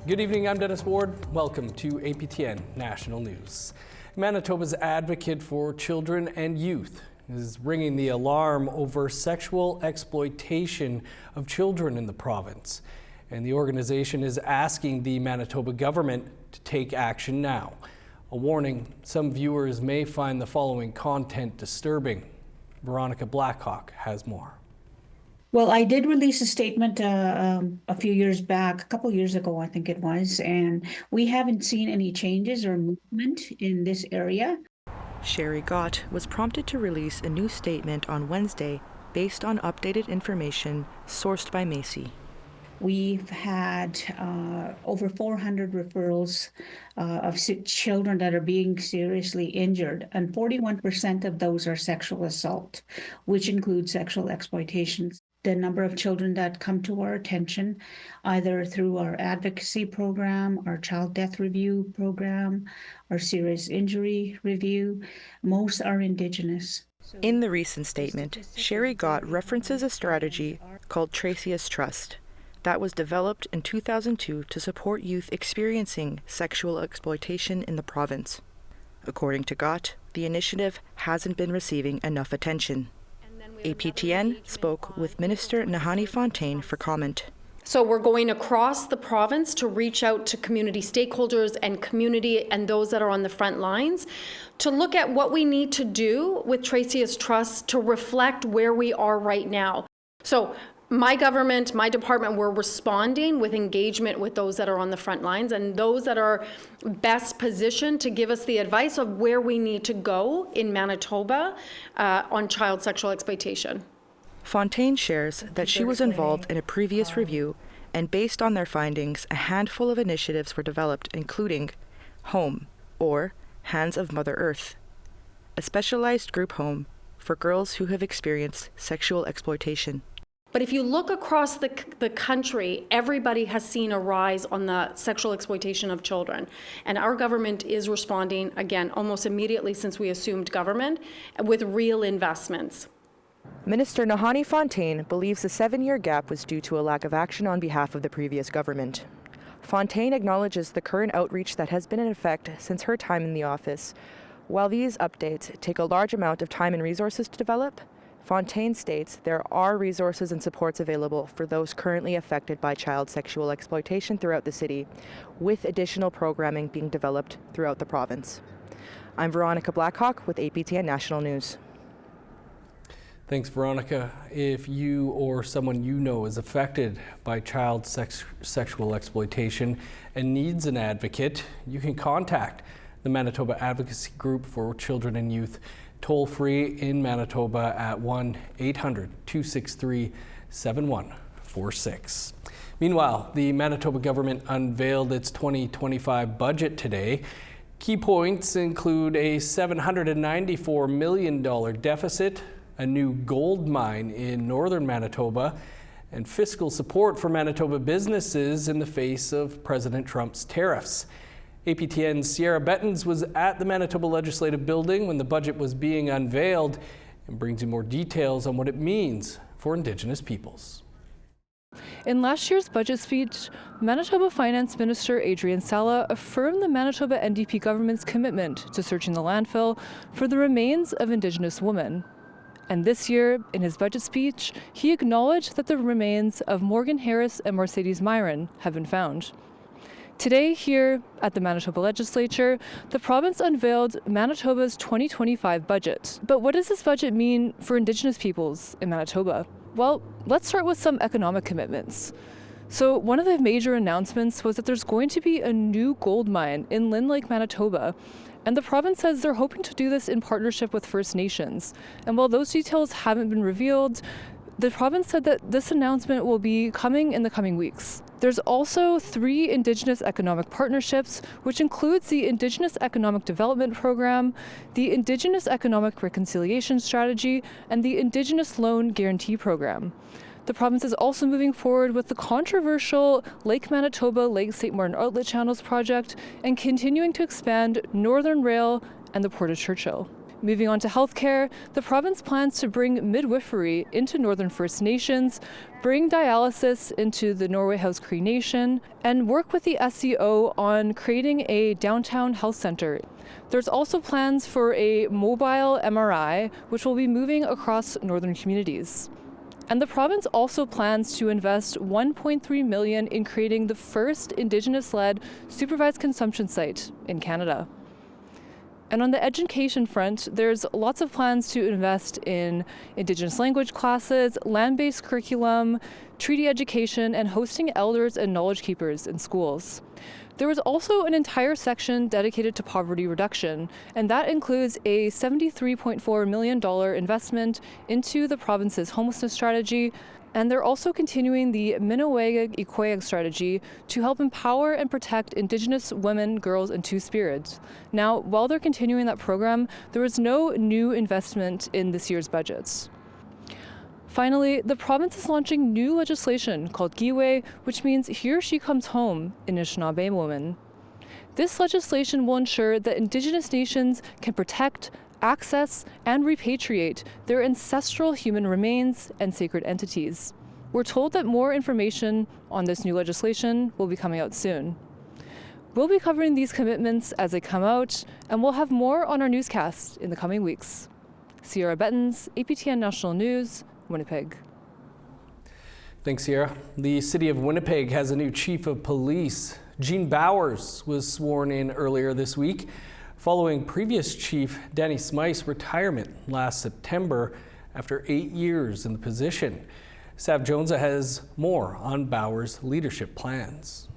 Good evening, I'm Dennis Ward. Welcome to APTN National News. Manitoba's Advocate for Children and Youth is ringing the alarm over sexual exploitation of children in the province. And the organization is asking the Manitoba government to take action now. A warning, some viewers may find the following content disturbing. Veronica Blackhawk has more. Well, I did release a statement a few years back, a couple years ago, I think it was, and we haven't seen any changes or movement in this area. Sherry Gott was prompted to release a new statement on Wednesday based on updated information sourced by Macy. We've had over 400 referrals of children that are being seriously injured, and 41% of those are sexual assault, which includes sexual exploitation. The number of children that come to our attention, either through our advocacy program, our child death review program, our serious injury review, most are Indigenous. In the recent statement, Sherry Gott references a strategy called Tracy's Trust that was developed in 2002 to support youth experiencing sexual exploitation in the province. According to Gott, the initiative hasn't been receiving enough attention. APTN spoke with Minister Nahani Fontaine for comment. So we're going across the province to reach out to community stakeholders and community and those that are on the front lines to look at what we need to do with Tracy's Trust to reflect where we are right now. So my government, my department, we're responding with engagement with those that are on the front lines and those that are best positioned to give us the advice of where we need to go in Manitoba on child sexual exploitation. Fontaine shares that she was involved in a previous review, and based on their findings, a handful of initiatives were developed, including Home, or Hands of Mother Earth, a specialized group home for girls who have experienced sexual exploitation. But if you look across the country, everybody has seen a rise on the sexual exploitation of children. And our government is responding, again, almost immediately since we assumed government, with real investments. Minister Nahani Fontaine believes the 7-year gap was due to a lack of action on behalf of the previous government. Fontaine acknowledges the current outreach that has been in effect since her time in the office. While these updates take a large amount of time and resources to develop, Fontaine states there are resources and supports available for those currently affected by child sexual exploitation throughout the city, with additional programming being developed throughout the province. I'm Veronica Blackhawk with APTN National News. Thanks, Veronica. If you or someone you know is affected by child sexual exploitation and needs an advocate, you can contact the Manitoba Advocacy Group for Children and Youth toll-free in Manitoba at 1-800-263-7146. Meanwhile, the Manitoba government unveiled its 2025 budget today. Key points include a $794 million deficit, a new gold mine in northern Manitoba, and fiscal support for Manitoba businesses in the face of President Trump's tariffs. APTN's Sierra Bettens was at the Manitoba Legislative Building when the budget was being unveiled and brings you more details on what it means for Indigenous peoples. In last year's budget speech, Manitoba Finance Minister Adrian Sala affirmed the Manitoba NDP government's commitment to searching the landfill for the remains of Indigenous women. And this year, in his budget speech, he acknowledged that the remains of Morgan Harris and Mercedes Myron have been found. Today, here at the Manitoba Legislature, the province unveiled Manitoba's 2025 budget. But what does this budget mean for Indigenous peoples in Manitoba? Well, let's start with some economic commitments. So one of the major announcements was that there's going to be a new gold mine in Lynn Lake, Manitoba. And the province says they're hoping to do this in partnership with First Nations. And while those details haven't been revealed, the province said that this announcement will be coming in the coming weeks. There's also 3 Indigenous economic partnerships, which includes the Indigenous Economic Development Program, the Indigenous Economic Reconciliation Strategy, and the Indigenous Loan Guarantee Program. The province is also moving forward with the controversial Lake Manitoba Lake St. Martin Outlet Channels project and continuing to expand Northern Rail and the Port of Churchill. Moving on to healthcare, the province plans to bring midwifery into Northern First Nations, bring dialysis into the Norway House Cree Nation, and work with the SEO on creating a downtown health center. There's also plans for a mobile MRI, which will be moving across northern communities. And the province also plans to invest $1.3 million in creating the first Indigenous-led supervised consumption site in Canada. And on the education front, there's lots of plans to invest in Indigenous language classes, land-based curriculum, treaty education, and hosting elders and knowledge keepers in schools. There was also an entire section dedicated to poverty reduction, and that includes a $73.4 million investment into the province's homelessness strategy. And they're also continuing the Minaweg Ikwayag strategy to help empower and protect Indigenous women, girls, and Two-Spirits. Now, while they're continuing that program, there was no new investment in this year's budgets. Finally, the province is launching new legislation called Giwe, which means Here She Comes Home in Anishinaabe woman. This legislation will ensure that Indigenous nations can protect, access, and repatriate their ancestral human remains and sacred entities. We're told that more information on this new legislation will be coming out soon. We'll be covering these commitments as they come out, and we'll have more on our newscast in the coming weeks. Sierra Bettens, APTN National News, Winnipeg. Thanks, Sierra. The city of Winnipeg has a new chief of police. Jean Bowers was sworn in earlier this week, following previous chief Danny Smyth's retirement last September after 8 years in the position. Sav Jonesa has more on Bowers' leadership plans.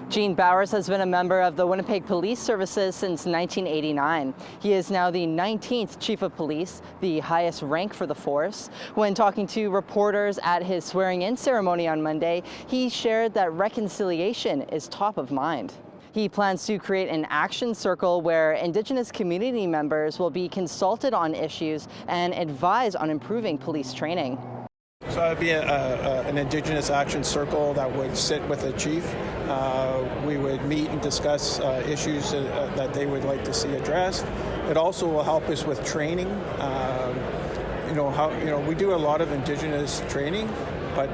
Jean Bowers has been a member of the Winnipeg Police Services since 1989. He is now the 19th Chief of Police, the highest rank for the force. When talking to reporters at his swearing-in ceremony on Monday, he shared that reconciliation is top of mind. He plans to create an action circle where Indigenous community members will be consulted on issues and advised on improving police training. So it'd be an Indigenous action circle that would sit with the chief. We would meet and discuss issues that they would like to see addressed. It also will help us with training. We do a lot of Indigenous training, but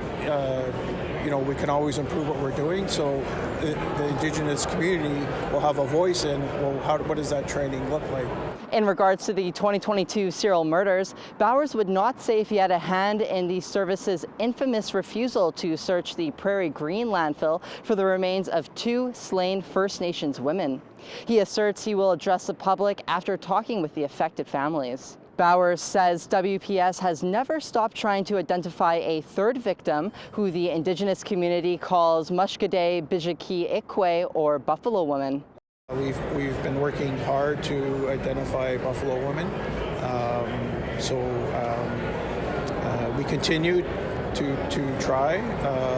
we can always improve what we're doing. So the Indigenous community will have a voice in, what does that training look like? In regards to the 2022 serial murders, Bowers would not say if he had a hand in the service's infamous refusal to search the Prairie Green landfill for the remains of 2 slain First Nations women. He asserts he will address the public after talking with the affected families. Bowers says WPS has never stopped trying to identify a third victim, who the Indigenous community calls Mushkade Bijaki Ikwe, or Buffalo Woman. We've been working hard to identify Buffalo Women, we continue to try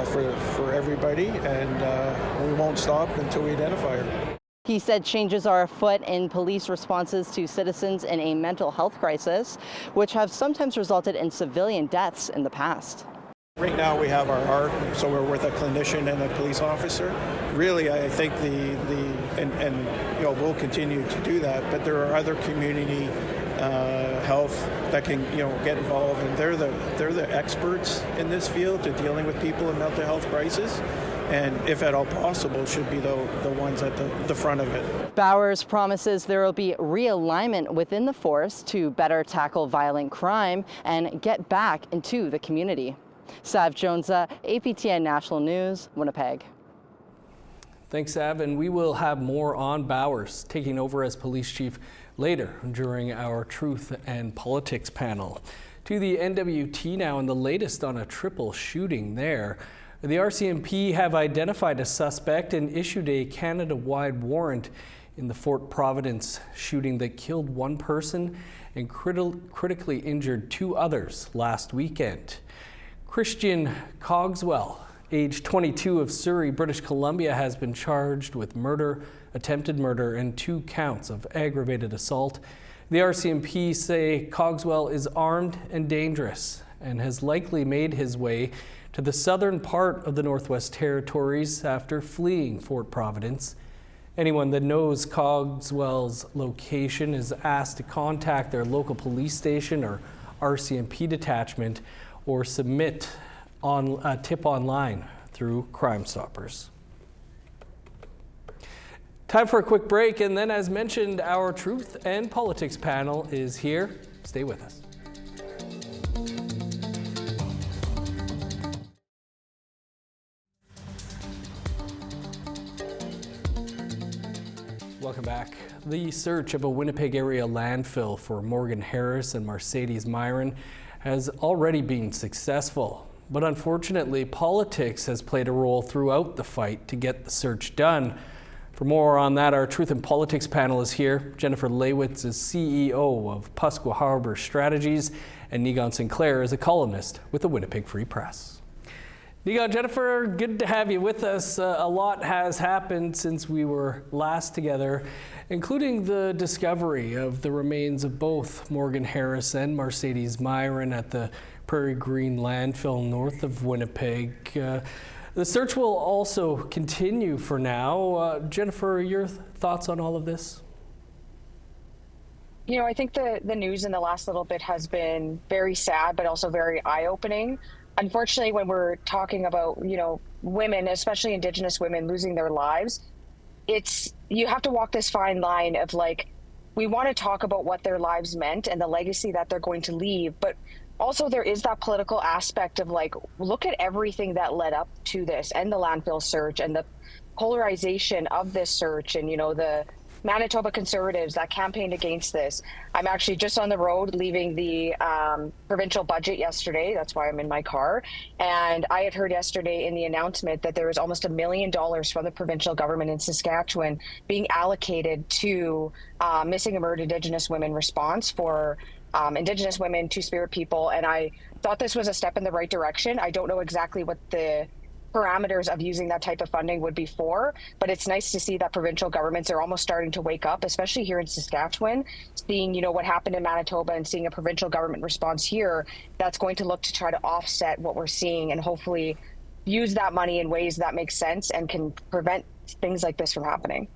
for everybody, and we won't stop until we identify her. He said changes are afoot in police responses to citizens in a mental health crisis, which have sometimes resulted in civilian deaths in the past. Right now we have our ARC, so we're with a clinician and a police officer. Really, I think we'll continue to do that, but there are other community health that can get involved, and they're the experts in this field to dealing with people in mental health crisis. And if at all possible, should be the ones at the front of it. Bowers promises there will be realignment within the force to better tackle violent crime and get back into the community. Sav Jonesa, APTN National News, Winnipeg. Thanks, Sav, and we will have more on Bowers taking over as police chief later during our Truth and Politics panel. To the N.W.T. now, and the latest on a triple shooting there. The RCMP have identified a suspect and issued a Canada-wide warrant in the Fort Providence shooting that killed 1 person and critically injured 2 others last weekend. Christian Cogswell, age 22 of Surrey, British Columbia, has been charged with murder, attempted murder, and 2 counts of aggravated assault. The RCMP say Cogswell is armed and dangerous and has likely made his way to the southern part of the Northwest Territories after fleeing Fort Providence Anyone that knows Cogswell's location is asked to contact their local police station or RCMP detachment or submit a tip online through Crime Stoppers. Time for a quick break, and then as mentioned, our Truth and Politics panel is here. Stay with us. Welcome back. The search of a Winnipeg area landfill for Morgan Harris and Mercedes Myron has already been successful. But unfortunately, politics has played a role throughout the fight to get the search done. For more on that, our Truth and Politics panel is here. Jennifer Lewitz is CEO of Pasqua Harbor Strategies, and Nigon Sinclair is a columnist with the Winnipeg Free Press. Nigon, Jennifer, good to have you with us. A lot has happened since we were last together, including the discovery of the remains of both Morgan Harris and Mercedes Myron at the Prairie Green landfill north of Winnipeg. The search will also continue for now. Jennifer, your thoughts on all of this? You know, I think the news in the last little bit has been very sad, but also very eye-opening. Unfortunately, when we're talking about, you know, women, especially Indigenous women losing their lives, you have to walk this fine line of like, we want to talk about what their lives meant and the legacy that they're going to leave, but also there is that political aspect of like, look at everything that led up to this and the landfill search and the polarization of this search and, you know, the Manitoba Conservatives that campaigned against this. I'm actually just on the road leaving the provincial budget yesterday. That's why I'm in my car. And I had heard yesterday in the announcement that there was almost $1 million from the provincial government in Saskatchewan being allocated to missing and murdered Indigenous women response for Indigenous women, Two-Spirit people. And I thought this was a step in the right direction. I don't know exactly what the parameters of using that type of funding would be for, but it's nice to see that provincial governments are almost starting to wake up, especially here in Saskatchewan, seeing, you know, what happened in Manitoba and seeing a provincial government response here that's going to look to try to offset what we're seeing and hopefully use that money in ways that make sense and can prevent things like this from happening.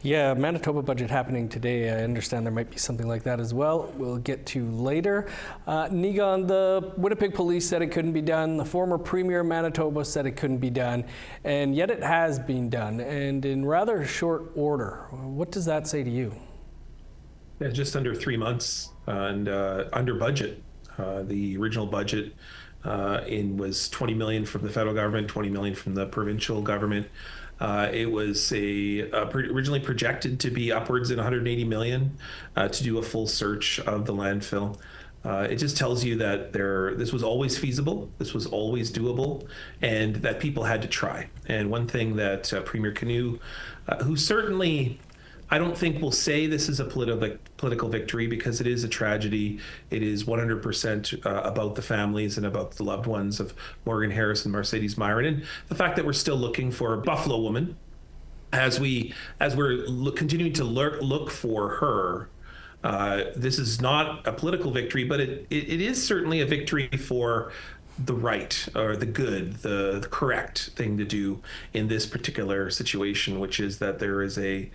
Yeah, Manitoba budget happening today. I understand there might be something like that as well. We'll get to later. Nigon, the Winnipeg police said it couldn't be done. The former premier of Manitoba said it couldn't be done. And yet it has been done, and in rather short order. What does that say to you? Yeah, just under 3 months and under budget. The original budget was $20 million from the federal government, $20 million from the provincial government. It was originally projected to be upwards of $180 million to do a full search of the landfill. It just tells you that this was always feasible, this was always doable, and that people had to try. And one thing that Premier Canoe, who certainly I don't think will say this is a political victory, because it is a tragedy. It is 100% about the families and about the loved ones of Morgan Harris and Mercedes Myron, and the fact that we're still looking for a Buffalo woman as we're continuing to look for her. This is not a political victory, but it is certainly a victory for the right, or the good, the correct thing to do in this particular situation, which is that there is a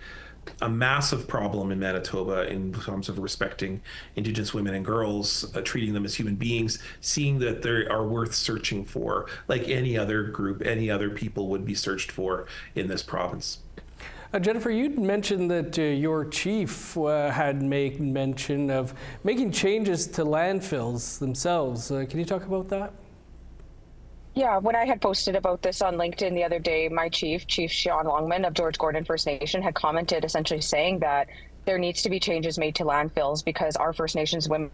massive problem in Manitoba in terms of respecting Indigenous women and girls, treating them as human beings, seeing that they are worth searching for, like any other group, any other people would be searched for in this province. Jennifer, you'd mentioned that your chief had made mention of making changes to landfills themselves. Can you talk about that? Yeah, when I had posted about this on LinkedIn the other day, my Chief Sean Longman of George Gordon First Nation had commented essentially saying that there needs to be changes made to landfills because our First Nations women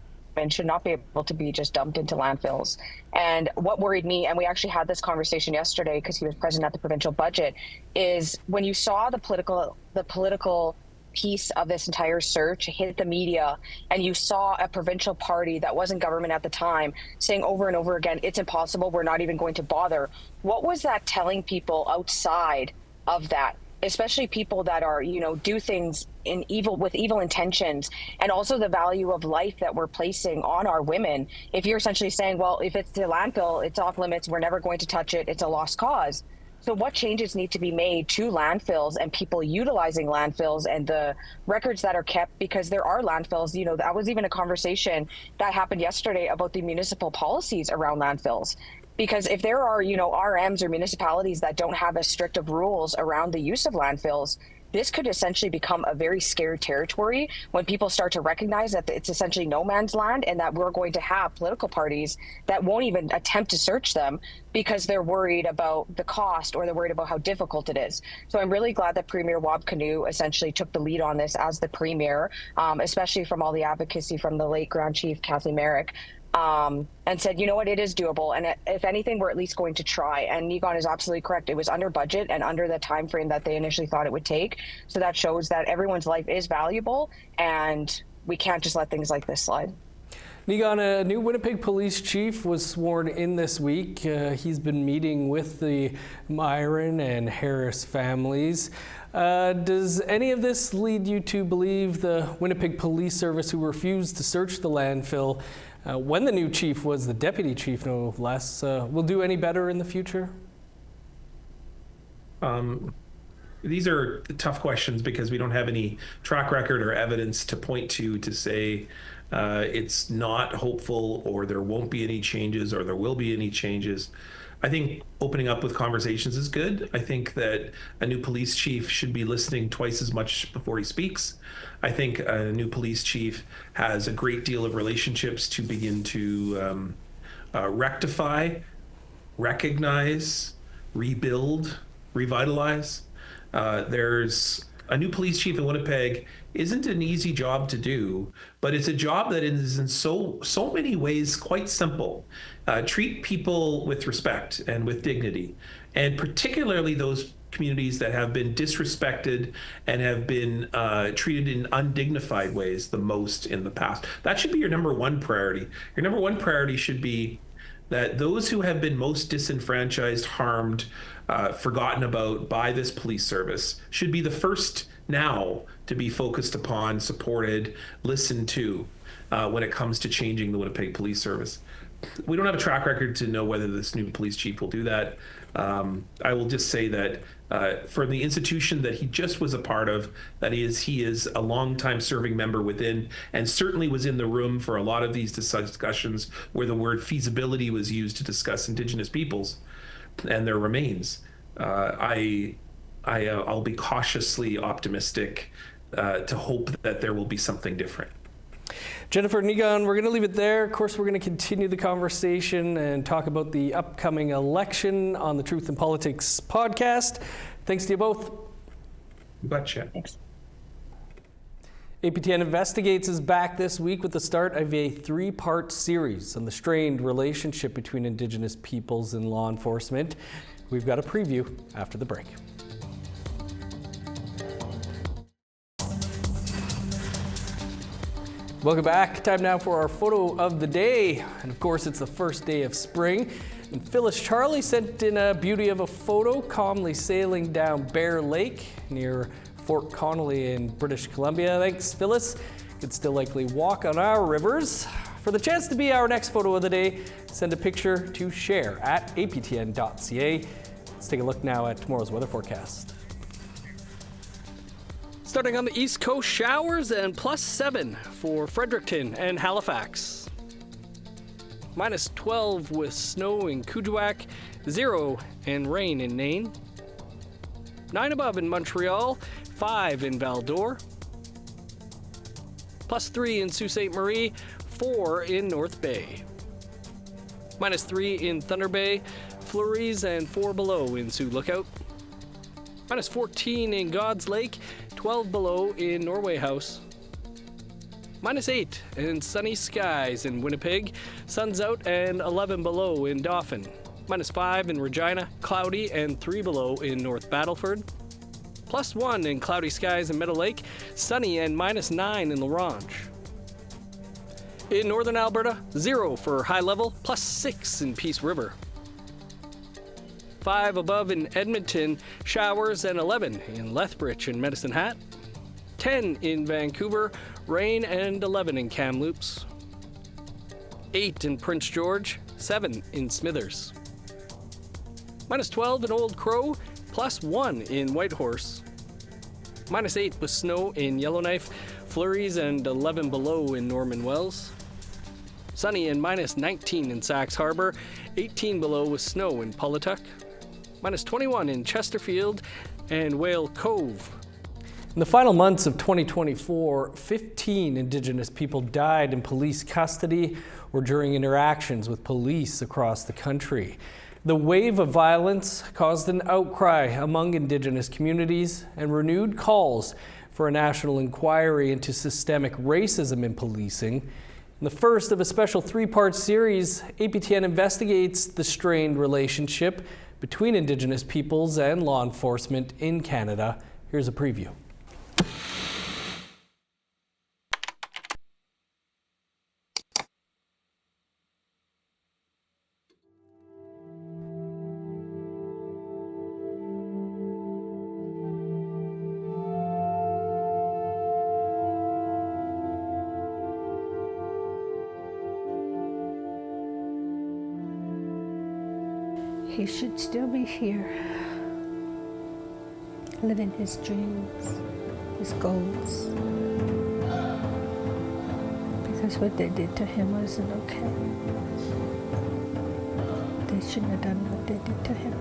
should not be able to be just dumped into landfills. And what worried me, and we actually had this conversation yesterday because he was present at the provincial budget, is when you saw the political piece of this entire search hit the media, and you saw a provincial party that wasn't government at the time saying over and over again, it's impossible, we're not even going to bother. What was that telling people outside of that, especially people that are, you know, do things with evil intentions, and also the value of life that we're placing on our women? If you're essentially saying, well, if it's the landfill, it's off limits, we're never going to touch it, it's a lost cause. So what changes need to be made to landfills and people utilizing landfills and the records that are kept? Because there are landfills, that was even a conversation that happened yesterday about the municipal policies around landfills. Because if there are, RMs or municipalities that don't have as strict of rules around the use of landfills, this could essentially become a very scary territory when people start to recognize that it's essentially no man's land, and that we're going to have political parties that won't even attempt to search them because they're worried about the cost, or they're worried about how difficult it is. So I'm really glad that Premier Wab-Kinew essentially took the lead on this as the Premier, especially from all the advocacy from the late Grand Chief Kathleen Merrick. And said, it is doable. And if anything, we're at least going to try. And Nigon is absolutely correct. It was under budget and under the time frame that they initially thought it would take. So that shows that everyone's life is valuable, and we can't just let things like this slide. Nigon, a new Winnipeg police chief was sworn in this week. He's been meeting with the Myron and Harris families. Does any of this lead you to believe the Winnipeg Police Service, who refused to search the landfill when the new chief was the deputy chief, no less, will do any better in the future? These are tough questions because we don't have any track record or evidence to point to say it's not hopeful, or there won't be any changes, or there will be any changes. I think opening up with conversations is good. I think that a new police chief should be listening twice as much before he speaks. I think a new police chief has a great deal of relationships to begin to rectify, recognize, rebuild, revitalize. There's a new police chief in Winnipeg isn't an easy job to do, but it's a job that is in so many ways quite simple. Treat people with respect and with dignity, and particularly those communities that have been disrespected and have been treated in undignified ways the most in the past. That should be your number one priority. Your number one priority should be that those who have been most disenfranchised, harmed, forgotten about by this police service should be the first now to be focused upon, supported, listened to when it comes to changing the Winnipeg Police Service. We don't have a track record to know whether this new police chief will do that. I will just say that from the institution that he just was a part of, that he is a longtime serving member within, and certainly was in the room for a lot of these discussions where the word feasibility was used to discuss Indigenous peoples and their remains. I'll be cautiously optimistic to hope that there will be something different. Jennifer, Nigon, we're going to leave it there. Of course, we're going to continue the conversation and talk about the upcoming election on the Truth in Politics podcast. Thanks to you both. Gotcha. Thanks. APTN Investigates is back this week with the start of a 3-part series on the strained relationship between Indigenous peoples and law enforcement. We've got a preview after the break. Welcome back. Time now for our photo of the day. And of course, it's the first day of spring. And Phyllis Charlie sent in a beauty of a photo, calmly sailing down Bear Lake near Fort Connolly in British Columbia. Thanks, Phyllis. You could still likely walk on our rivers. For the chance to be our next photo of the day, send a picture to share at aptn.ca. Let's take a look now at tomorrow's weather forecast. Starting on the East Coast, showers and +7 for Fredericton and Halifax. -12 with snow in Kuujjuaq, 0 and rain in Nain. 9 above in Montreal, 5 in Val-d'Or. +3 in Sault Ste. Marie, 4 in North Bay. -3 in Thunder Bay, flurries and 4 below in Sioux Lookout. -14 in God's Lake, 12 below in Norway House. -8 in sunny skies in Winnipeg, sun's out and 11 below in Dauphin. -5 in Regina, cloudy and 3 below in North Battleford. +1 in cloudy skies in Meadow Lake, sunny and -9 in La Ronge. In northern Alberta, 0 for high level, +6 in Peace River. 5 above in Edmonton, showers, and 11 in Lethbridge and Medicine Hat. 10 in Vancouver, rain, and 11 in Kamloops. 8 in Prince George, 7 in Smithers. -12 in Old Crow, +1 in Whitehorse. -8 with snow in Yellowknife, flurries and 11 below in Norman Wells. Sunny and -19 in Sax Harbor, 18 below with snow in Pawlatuck. -21 in Chesterfield and Whale Cove. In the final months of 2024, 15 Indigenous people died in police custody or during interactions with police across the country. The wave of violence caused an outcry among Indigenous communities and renewed calls for a national inquiry into systemic racism in policing. In the first of a special 3-part series, APTN investigates the strained relationship between Indigenous peoples and law enforcement in Canada. Here's a preview. He should still be here, living his dreams, his goals. Because what they did to him wasn't okay. They shouldn't have done what they did to him.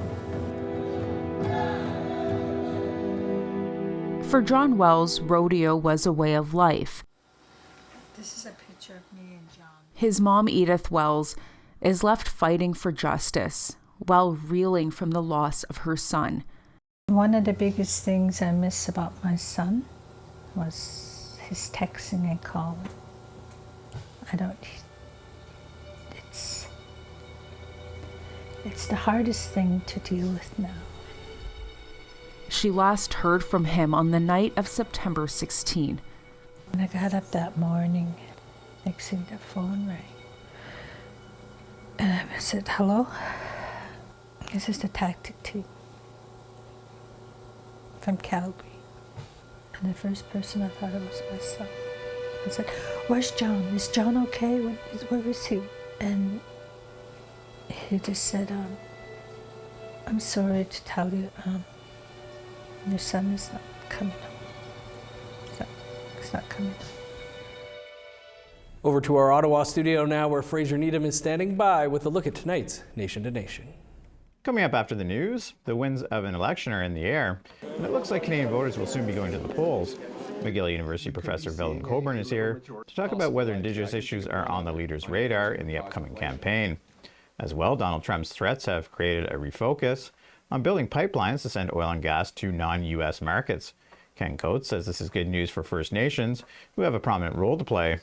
For John Wells, rodeo was a way of life. This is a picture of me and John. His mom, Edith Wells, is left fighting for justice while reeling from the loss of her son. One of the biggest things I miss about my son was his texting and calling. It's the hardest thing to deal with now. She last heard from him on the night of September 16. When I got up that morning, next thing the phone rang. And I said, hello? This is the tactic team from Calgary. And the first person I thought it was my son. I said, where's John? Is John okay? Where is he? And he just said, I'm sorry to tell you, your son is not coming home. So, he's not coming home. Over to our Ottawa studio now, where Fraser Needham is standing by with a look at tonight's Nation to Nation. Coming up after the news, the winds of an election are in the air, and it looks like Canadian voters will soon be going to the polls. McGill University professor Veldon Coburn is here to talk about whether Indigenous issues are on the leader's radar in the upcoming campaign. As well, Donald Trump's threats have created a refocus on building pipelines to send oil and gas to non-U.S. markets. Ken Coates says this is good news for First Nations, who have a prominent role to play.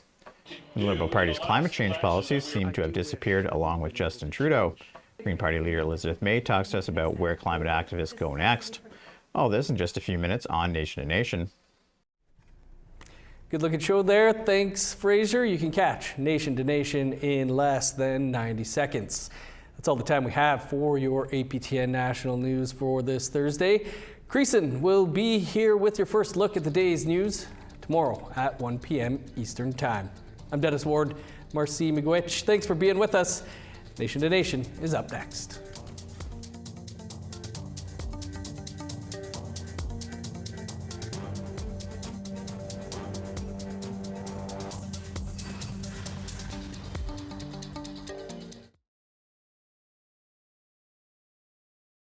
The Liberal Party's climate change policies seem to have disappeared along with Justin Trudeau. Green Party leader Elizabeth May talks to us about where climate activists go next. All this in just a few minutes on Nation to Nation. Good looking show there. Thanks, Fraser. You can catch Nation to Nation in less than 90 seconds. That's all the time we have for your APTN National News for this Thursday. Creason will be here with your first look at the day's news tomorrow at 1 p.m. Eastern Time. I'm Dennis Ward. Marcy Miigwech. Thanks for being with us. Nation to Nation is up next.